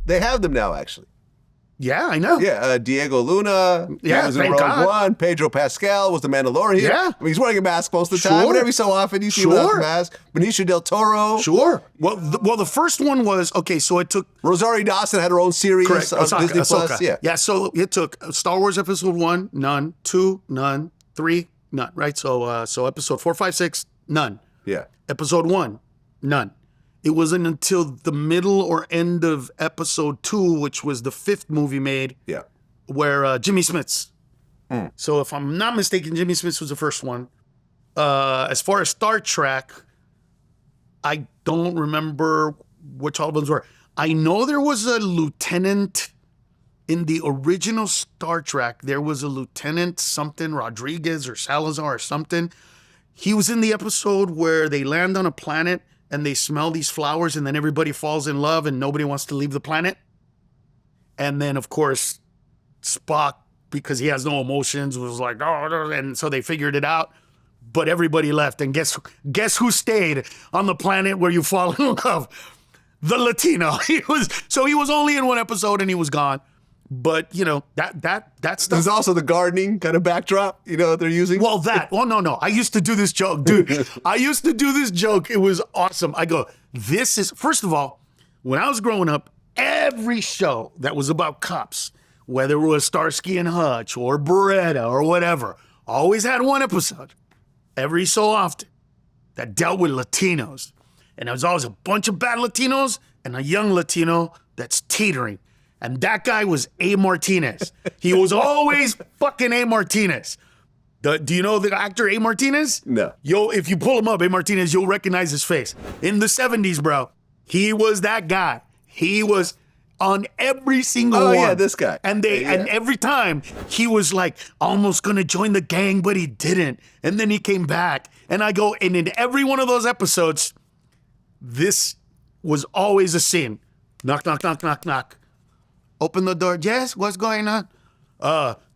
They have them now, actually. Yeah, I know. Yeah, Diego Luna. Yeah, he was in thank Rogue God. One. Pedro Pascal was the Mandalorian. Yeah. I mean, he's wearing a mask most of the time, but every so often you see him without the mask. Benicio del Toro. Sure. Well, the first one was, okay, so it took... Rosario Dawson had her own series on Disney Plus. Yeah, so it took Star Wars Episode 1, none. 2, none. 3, none, right? So Episode 4, 5, 6, none. Yeah. Episode 1, none. It wasn't until the middle or end of Episode 2, which was the 5th movie made, where Jimmy Smits. So if I'm not mistaken, Jimmy Smits was the first one. As far as Star Trek, I don't remember which all ones were. I know there was a lieutenant in the original Star Trek. There was a lieutenant something, Rodriguez or Salazar or something. He was in the episode where they land on a planet and they smell these flowers and then everybody falls in love and nobody wants to leave the planet. And then, of course, Spock, because he has no emotions, was like, oh, and so they figured it out. But everybody left. And guess who stayed on the planet where you fall in love? The Latino. He was only in one episode and he was gone. But, you know, that's There's also the gardening kind of backdrop, you know, they're using. Well, no. I used to do this joke, dude. I used to do this joke. It was awesome. I go, this is, first of all, when I was growing up, every show that was about cops, whether it was Starsky and Hutch or Beretta or whatever, always had one episode every so often that dealt with Latinos. And there was always a bunch of bad Latinos and a young Latino that's teetering. And that guy was A. Martinez. He was always fucking A. Martinez. Do you know the actor A. Martinez? No. If you pull him up, A. Martinez, you'll recognize his face. In the 70s, bro, he was that guy. He was on every single one. Oh, yeah, this guy. And and every time he was like almost gonna join the gang, but he didn't. And then he came back. And I go, and in every one of those episodes, this was always a scene. Knock, knock, knock, knock, knock. Open the door. Yes, what's going on?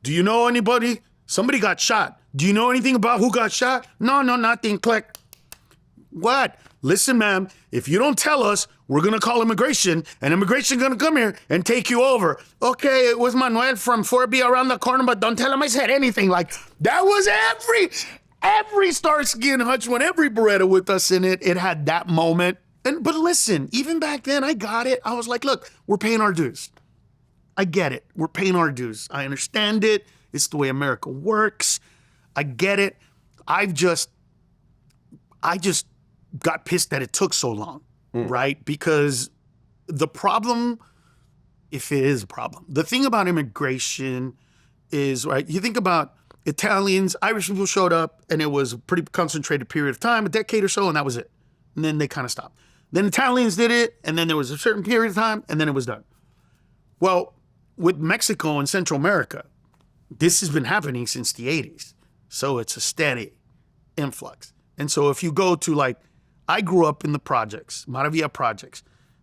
Do you know anybody? Somebody got shot. Do you know anything about who got shot? No, nothing. Click. What? Listen, ma'am, if you don't tell us, we're going to call immigration, and immigration going to come here and take you over. Okay, it was Manuel from 4B around the corner, but don't tell him I said anything. Like, that was every Starsky and Hutch one, every Beretta with us in it. It had that moment. But listen, even back then, I got it. I was like, look, we're paying our dues. I get it. We're paying our dues. I understand it. It's the way America works. I get it. I just got pissed that it took so long, right? Because the problem, if it is a problem, the thing about immigration is, right, you think about Italians, Irish people showed up and it was a pretty concentrated period of time, a decade or so, and that was it. And then they kind of stopped. Then Italians did it, and then there was a certain period of time, and then it was done. Well, with Mexico and Central America, this has been happening since the 80s. So it's a steady influx. And so if you go to, like, I grew up in the projects, Maravilla projects,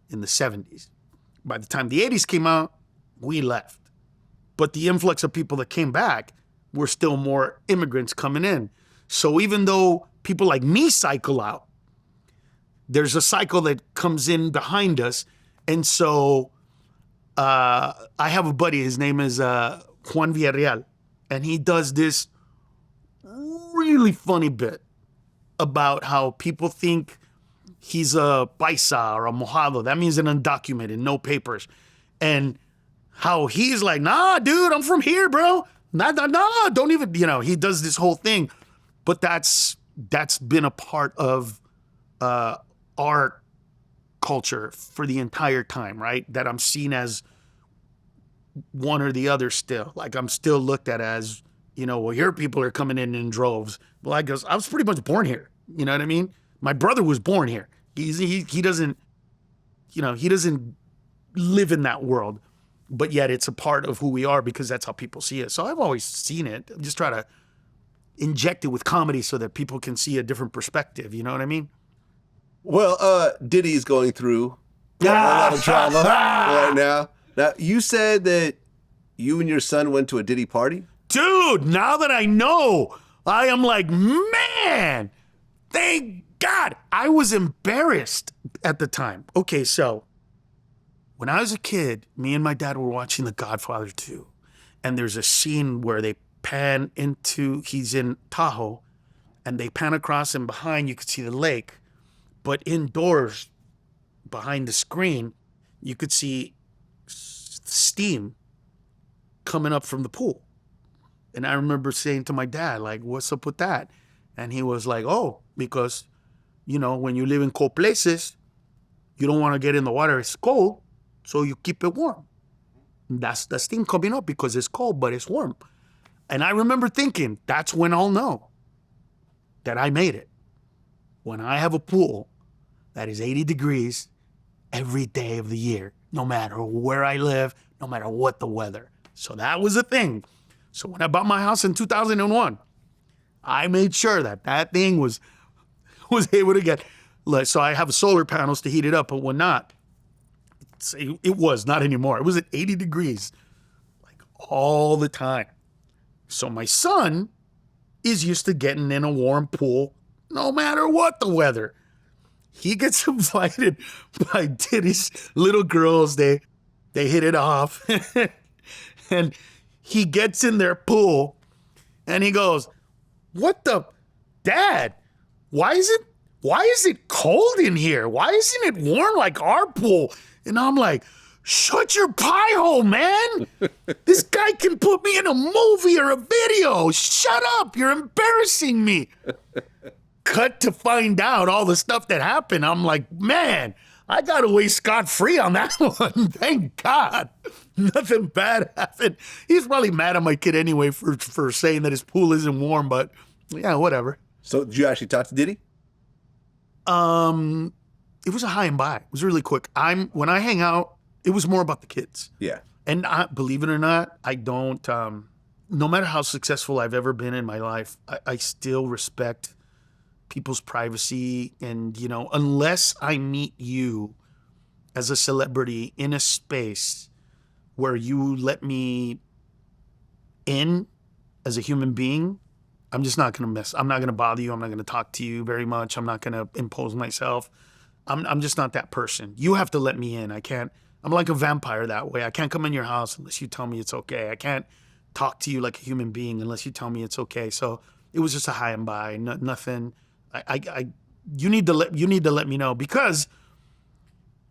in the 70s. By the time the 80s came out, we left. But the influx of people that came back were still more immigrants coming in. So even though people like me cycle out, there's a cycle that comes in behind us. And so I have a buddy, his name is Juan Villarreal, and he does this really funny bit about how people think he's a paisa or a mojado. That means an undocumented, no papers. And how he's like, nah, dude, I'm from here, bro. Nah, don't even, he does this whole thing. But that's been a part of our culture for the entire time, right? That I'm seen as one or the other still. Like, I'm still looked at as, well, your people are coming in droves. Well, I was pretty much born here. You know what I mean? My brother was born here. He doesn't, he doesn't live in that world, but yet it's a part of who we are because that's how people see it. So I've always seen it. I just try to inject it with comedy so that people can see a different perspective. You know what I mean? Well, Diddy's going through a lot of drama right now. Now, you said that you and your son went to a Diddy party? Dude, now that I know, I am like, man, thank God. I was embarrassed at the time. Okay, so When I was a kid, me and my dad were watching The Godfather 2. And there's a scene where they pan into, he's in Tahoe, and they pan across, and behind you could see the lake. But indoors, behind the screen, you could see steam coming up from the pool. And I remember saying to my dad, like, what's up with that? And he was like, oh, because, you know, when you live in cold places, you don't want to get in the water. It's cold, so you keep it warm. That's the steam coming up because it's cold, but it's warm. And I remember thinking, that's when I'll know that I made it. When I have a pool that is 80 degrees every day of the year, no matter where I live, no matter what the weather. So that was a thing. So when I bought my house in 2001, I made sure that that thing was able to get, so I have solar panels to heat it up, but when not, it was not anymore. It was at 80 degrees, like all the time. So my son is used to getting in a warm pool no matter what the weather. He gets invited by Diddy's little girls. They hit it off. And he gets in their pool and he goes, what the, Dad, why is it cold in here? Why isn't it warm like our pool? And I'm like, shut your pie hole, man. This guy can put me in a movie or a video. Shut up. You're embarrassing me. Cut to find out all the stuff that happened. I'm like, man, I got away scot-free on that one. Thank God. Nothing bad happened. He's probably mad at my kid anyway for saying that his pool isn't warm, but yeah, whatever. So did you actually talk to Diddy? It was a high and by. It was really quick. When I hang out, it was more about the kids. Yeah. And believe it or not, I don't, no matter how successful I've ever been in my life, I still respect people's privacy. And, you know, unless I meet you as a celebrity in a space where you let me in as a human being, I'm just not going to I'm not going to bother you. I'm not going to talk to you very much. I'm not going to impose myself. I'm just not that person. You have to let me in. I'm like a vampire that way. I can't come in your house unless you tell me it's okay. I can't talk to you like a human being unless you tell me it's okay. So it was just a high and by, nothing. You need to let me know, because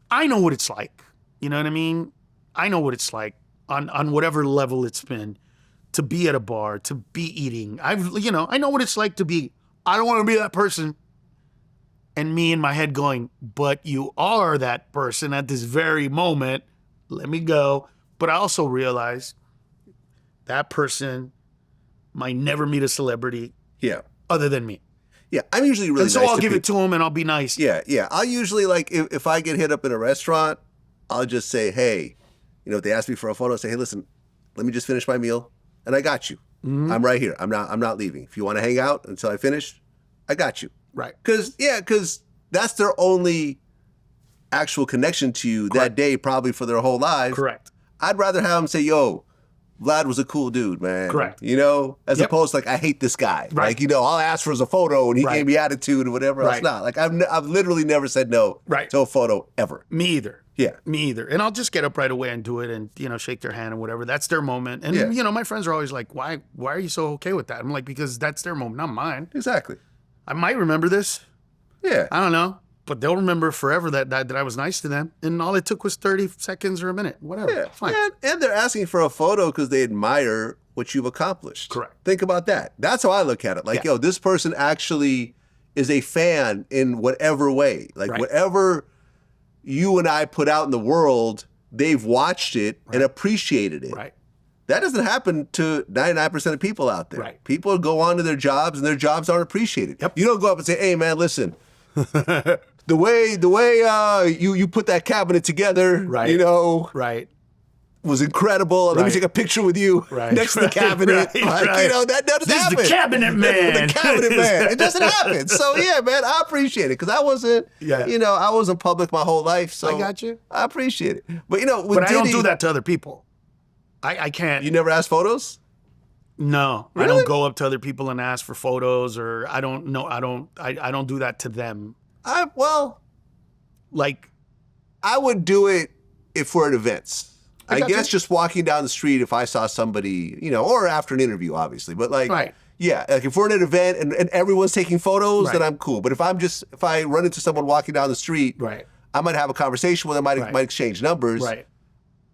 I know what it's like. You know what I mean? I know what it's like on whatever level it's been to be at a bar, to be eating. I know what it's like to be, I don't want to be that person. And me in my head going, but you are that person at this very moment. Let me go. But I also realize that person might never meet a celebrity other than me. Yeah, I'm usually really nice. And so I'll give it to him and I'll be nice. Yeah. I'll usually, like, if I get hit up in a restaurant, I'll just say, hey, if they ask me for a photo, I'll say, hey, listen, let me just finish my meal and I got you. Mm-hmm. I'm right here. I'm not leaving. If you want to hang out until I finish, I got you. Right. Because that's their only actual connection to you that day, probably for their whole lives. Correct. I'd rather have them say, yo, Vlad was a cool dude, man. Correct. As opposed to, like, I hate this guy. Right. Like, I'll ask for a photo and he gave me attitude or whatever else. Right. Not. Like, I've literally never said no to a photo ever. Me either. Yeah. Me either. And I'll just get up right away and do it and, shake their hand and whatever. That's their moment. And, my friends are always like, why are you so okay with that? I'm like, because that's their moment, not mine. Exactly. I might remember this. Yeah. I don't know. But they'll remember forever that I was nice to them. And all it took was 30 seconds or a minute. Whatever. Yeah. Fine. And they're asking for a photo because they admire what you've accomplished. Correct. Think about that. That's how I look at it. Like, this person actually is a fan in whatever way. Like, whatever you and I put out in the world, they've watched it and appreciated it. Right. That doesn't happen to 99% of people out there. Right. People go on to their jobs and their jobs aren't appreciated. Yep. You don't go up and say, hey, man, listen, the way you put that cabinet together, right. was incredible. Let me take a picture with you next to the cabinet. That doesn't happen. This is the cabinet man. The cabinet man. It doesn't happen. So, yeah, man, I appreciate it because I wasn't, I wasn't public my whole life. So I got you. I appreciate it. But, But I don't do that to other people. I can't. You never ask photos? No, really? I don't go up to other people and ask for photos, or I don't do that to them. I would do it if we're at events. I guess just walking down the street, if I saw somebody, you know, or after an interview, obviously, but like, Right. yeah, like if we're at an event and everyone's taking photos, Right. then I'm cool. But if I run into someone walking down the street, Right. I might have a conversation with them, might exchange numbers, Right.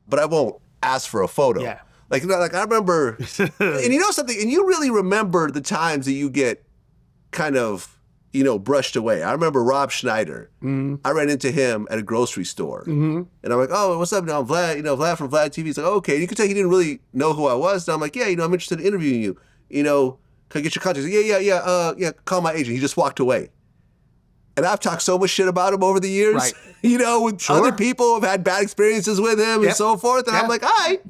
but I won't ask for a photo. Yeah. Like, you know, like I remember, and you know something, and you really remember the times that you get kind of, you know, brushed away. I remember Rob Schneider. I ran into him at a grocery store. And I'm like, oh, what's up? Now, I'm Vlad, you know, Vlad from Vlad TV. He's like, oh, okay. And you could tell he didn't really know who I was. And I'm like, yeah, you know, I'm interested in interviewing you. You know, can I get your contact? He's like, yeah, call my agent. He just walked away. And I've talked so much shit about him over the years, Right. you know, with other people who have had bad experiences with him and so forth. And I'm like, all right,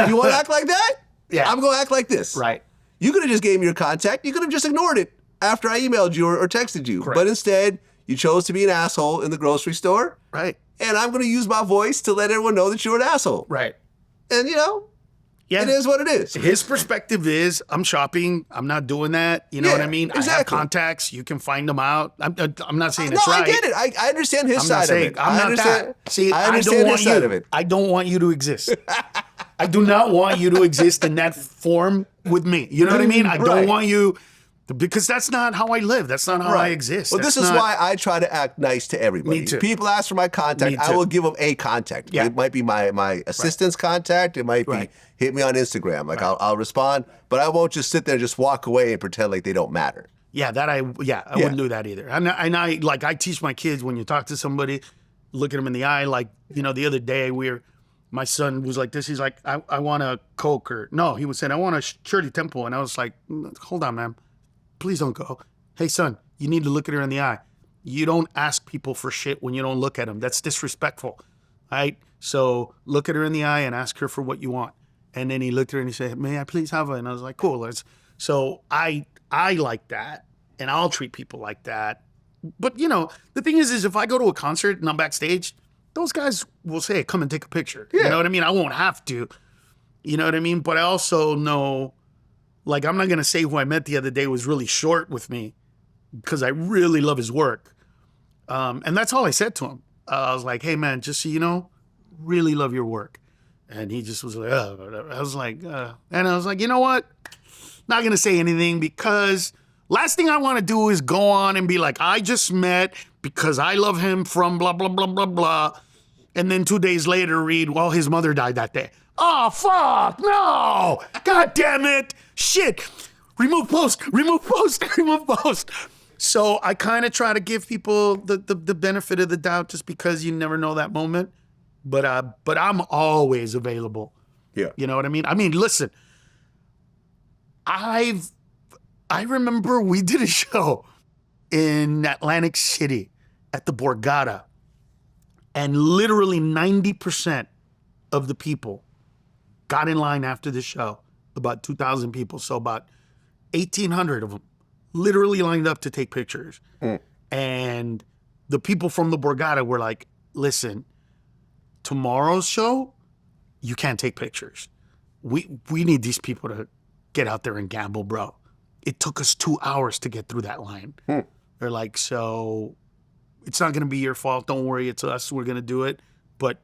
you want to act like that? Yeah. I'm going to act like this. Right. You could have just gave me your contact. You could have just ignored it after I emailed you or texted you. Correct. But instead, you chose to be an asshole in the grocery store. Right. And I'm going to use my voice to let everyone know that you're an asshole. Right. And, you know, Yeah. it is what it is. His perspective is, I'm shopping. I'm not doing that. You know what I mean? I have exactly. contacts. You can find them out. I'm not saying No, it's right. I get it. I understand his I'm not side saying of it. I'm I not understand, that. See, I I understand don't his want side you. of it. I don't want you to exist. I do not want you to exist in that form with me. You know what I mean? I don't Right. want you, because that's not how I live. That's not how I exist. Well, That's this is not- why I try to act nice to everybody. Me too. People ask for my contact, Me I too. will give them a contact. Yeah. It might be my assistant's contact. It might be Right. hit me on Instagram. Like I'll respond, but I won't just sit there and just walk away and pretend like they don't matter. Yeah, I wouldn't do that either. And I teach my kids, when you talk to somebody, look at them in the eye. Like, you know, the other day my son was like this. He's like, I want a Coke, or no, he was saying, I want a Shirley Temple. And I was like, hold on, man, please don't go. Hey, son, you need to look at her in the eye. You don't ask people for shit when you don't look at them. That's disrespectful, right? So look at her in the eye and ask her for what you want. And then he looked at her and he said, may I please have her? And I was like, cool. So I like that, and I'll treat people like that. But, you know, the thing is if I go to a concert and I'm backstage, those guys will say, come and take a picture. Yeah. You know what I mean? I won't have to. You know what I mean? But I also know, like, I'm not going to say who I met the other day was really short with me, because I really love his work. And that's all I said to him. I was like, hey, man, just so you know, really love your work. And he just was like, oh. I was like, and I was like, you know what? Not going to say anything, because last thing I want to do is go on and be like, I just met because I love him from blah, blah, blah, blah, blah. And then 2 days later read, well, his mother died that day. Oh, fuck, no. God damn it. Shit. Remove post. So I kind of try to give people the benefit of the doubt, just because you never know that moment. But I'm always available. Yeah. You know what I mean? I mean, listen, I remember we did a show in Atlantic City at the Borgata, and literally 90% of the people got in line after the show, about 2,000 people. So about 1,800 of them literally lined up to take pictures. And the people from the Borgata were like, listen, tomorrow's show, you can't take pictures. We need these people to get out there and gamble, bro. It took us 2 hours to get through that line. They're like, so it's not going to be your fault. Don't worry. It's us. We're going to do it. But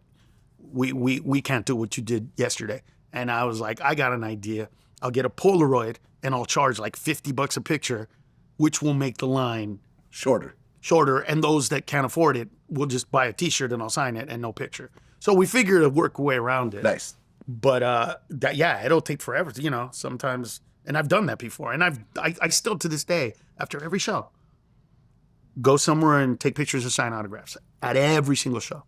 we can't do what you did yesterday. And I was like, I got an idea. I'll get a Polaroid and I'll charge like $50 a picture, which will make the line Shorter. And those that can't afford it will just buy a T-shirt and I'll sign it and no picture. So we figured to work a way around it. Nice. But it'll take forever, you know, sometimes. And I've done that before. And I still, to this day, after every show, go somewhere and take pictures and sign autographs at every single show.